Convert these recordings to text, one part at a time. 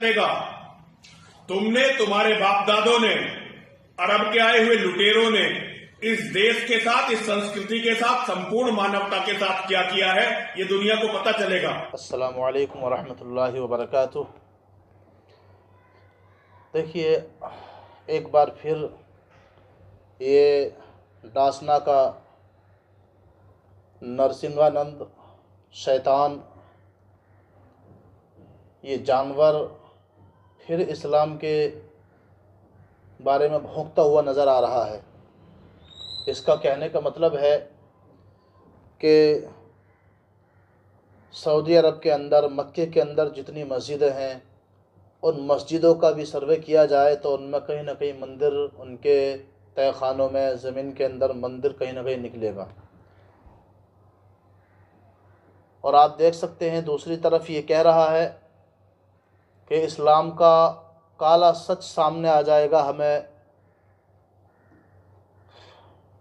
चलेगा। तुमने, तुम्हारे बाप दादों ने, अरब के आए हुए लुटेरों ने इस देश के साथ, इस संस्कृति के साथ, संपूर्ण मानवता के साथ क्या किया है, ये दुनिया को पता चलेगा। अस्सलामु अलैकुम वरहमतुल्लाहि वबरकातुह। देखिए, एक बार फिर ये डासना का नरसिंहानंद शैतान, ये जानवर फिर इस्लाम के बारे में भौंकता हुआ नज़र आ रहा है। इसका कहने का मतलब है कि सऊदी अरब के अंदर, मक्के के अंदर जितनी मस्जिदें हैं, उन मस्जिदों का भी सर्वे किया जाए तो उनमें कहीं ना कहीं मंदिर, उनके तय खानों में, ज़मीन के अंदर मंदिर कहीं ना कहीं निकलेगा। और आप देख सकते हैं दूसरी तरफ ये कह रहा है कि इस्लाम का काला सच सामने आ जाएगा, हमें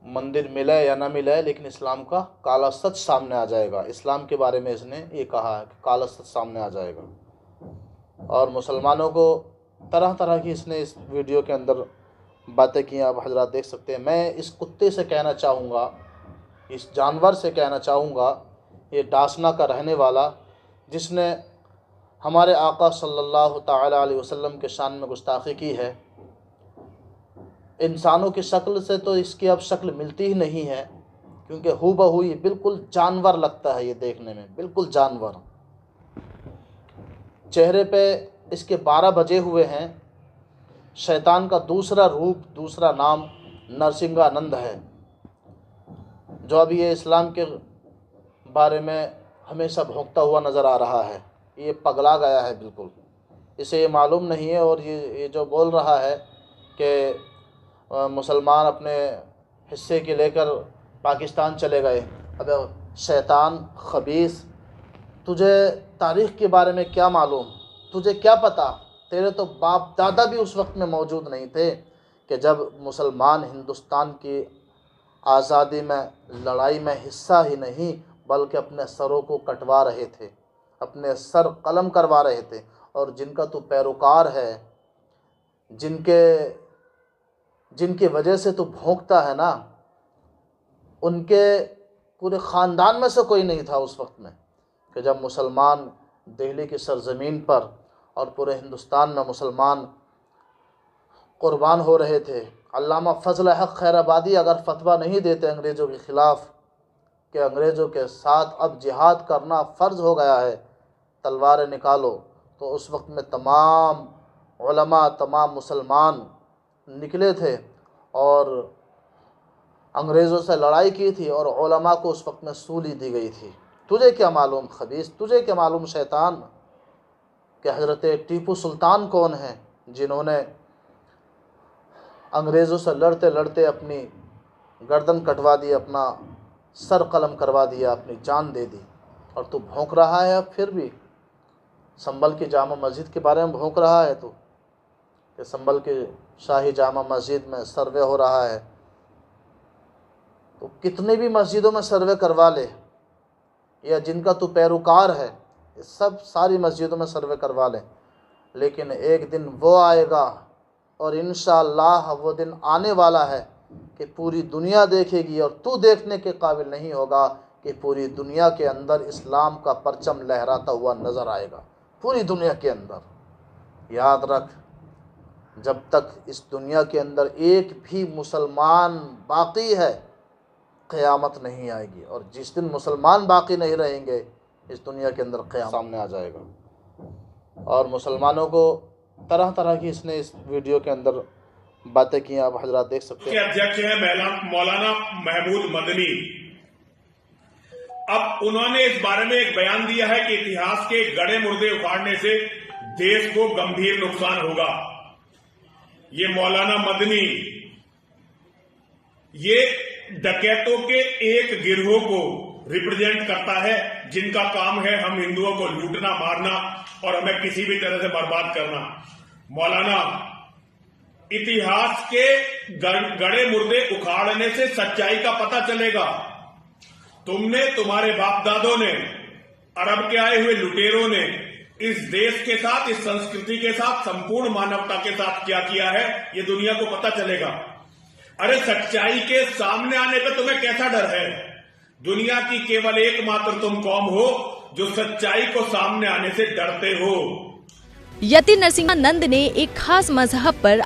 मंदिर मिले या ना मिले, लेकिन इस्लाम का काला सच सामने आ जाएगा। इस्लाम के बारे में इसने ये कहा है कि काला सच सामने आ जाएगा। और मुसलमानों को तरह तरह की इसने इस वीडियो के अंदर बातें की, आप हजरात देख सकते हैं। मैं इस कुत्ते से कहना चाहूँगा, इस जानवर से कहना चाहूँगा, ये डासना का रहने वाला, जिसने हमारे आका सल्लल्लाहु ताला अलैहि वसल्लम के शान में गुस्ताखी की है। इंसानों की शक्ल से तो इसकी अब शक्ल मिलती ही नहीं है, क्योंकि हूबहू ये बिल्कुल जानवर लगता है, ये देखने में बिल्कुल जानवर। चेहरे पे इसके 12 बजे हुए हैं। शैतान का दूसरा रूप, दूसरा नाम नरसिंहानंद है, जो अभी ये इस्लाम के बारे में हमेशा भौंकता हुआ नज़र आ रहा है। ये पगला गया है बिल्कुल, इसे ये मालूम नहीं है। और ये जो बोल रहा है कि मुसलमान अपने हिस्से के लेकर पाकिस्तान चले गए। अबे शैतान खबीस, तुझे तारीख़ के बारे में क्या मालूम? तुझे क्या पता? तेरे तो बाप दादा भी उस वक्त में मौजूद नहीं थे कि जब मुसलमान हिंदुस्तान की आज़ादी में, लड़ाई में हिस्सा ही नहीं बल्कि अपने सरों को कटवा रहे थे, अपने सर कलम करवा रहे थे। और जिनका तू पैरोकार है, जिनकी वजह से तू भौंकता है ना, उनके पूरे ख़ानदान में से कोई नहीं था उस वक्त में कि जब मुसलमान दिल्ली की सरज़मीन पर और पूरे हिंदुस्तान में मुसलमान क़ुरबान हो रहे थे। अल्लामा फ़ज़ल हक़ खैराबादी अगर फतवा नहीं देते अंग्रेज़ों के ख़िलाफ़ कि अंग्रेज़ों के साथ अब जिहाद करना फ़र्ज़ हो गया है, तलवारें निकालो, तो उस वक्त में तमाम उलमा, तमाम मुसलमान निकले थे और अंग्रेज़ों से लड़ाई की थी, और उलमा को उस वक्त में सूली दी गई थी। तुझे क्या मालूम खबीस, तुझे क्या मालूम शैतान, कि हज़रत टीपू सुल्तान कौन हैं, जिन्होंने अंग्रेज़ों से लड़ते लड़ते अपनी गर्दन कटवा दी, अपना सर कलम करवा दिया, अपनी जान दे दी। और तू भौंक रहा है अब फिर भी। संभल की जामा मस्जिद के बारे में भौंक रहा है तू, कि संभल की शाही जामा मस्जिद में सर्वे हो रहा है। तो कितनी भी मस्जिदों में सर्वे करवा ले, या जिनका तू पैरोकार है, सब सारी मस्जिदों में सर्वे करवा ले, लेकिन एक दिन वो आएगा, और इंशाअल्लाह वो दिन आने वाला है कि पूरी दुनिया देखेगी और तू देखने के काबिल नहीं होगा कि पूरी दुनिया के अंदर इस्लाम का परचम लहराता हुआ नज़र आएगा, पूरी दुनिया के अंदर। याद रख, जब तक इस दुनिया के अंदर एक भी मुसलमान बाकी है, क़यामत नहीं आएगी। और जिस दिन मुसलमान बाकी नहीं रहेंगे, इस दुनिया के अंदर क़यामत सामने आ जाएगा। और मुसलमानों को तरह तरह की इसने इस वीडियो के अंदर बातें की, आप हजरात देख सकते हैं। अध्यक्ष है मौलाना महमूद मदनी। अब उन्होंने इस बारे में एक बयान दिया है कि इतिहास के गड़े मुर्दे उखाड़ने से देश को गंभीर नुकसान होगा। ये मौलाना मदनी, ये डकैतों के एक गिरोह को रिप्रेजेंट करता है, जिनका काम है हम हिंदुओं को लूटना, मारना और हमें किसी भी तरह से बर्बाद करना। मौलाना, इतिहास के गड़े मुर्दे उखाड़ने से सच्चाई का पता चलेगा। तुमने, तुम्हारे बाप दादों ने, अरब के आए हुए लुटेरों ने इस देश के साथ, इस संस्कृति के साथ, संपूर्ण मानवता के साथ क्या किया है, ये दुनिया को पता चलेगा। अरे सच्चाई के सामने आने पे तुम्हें कैसा डर है? दुनिया की केवल एकमात्र तुम कौम हो जो सच्चाई को सामने आने से डरते हो। यति नरसिंहानंद ने एक खास मजहब पर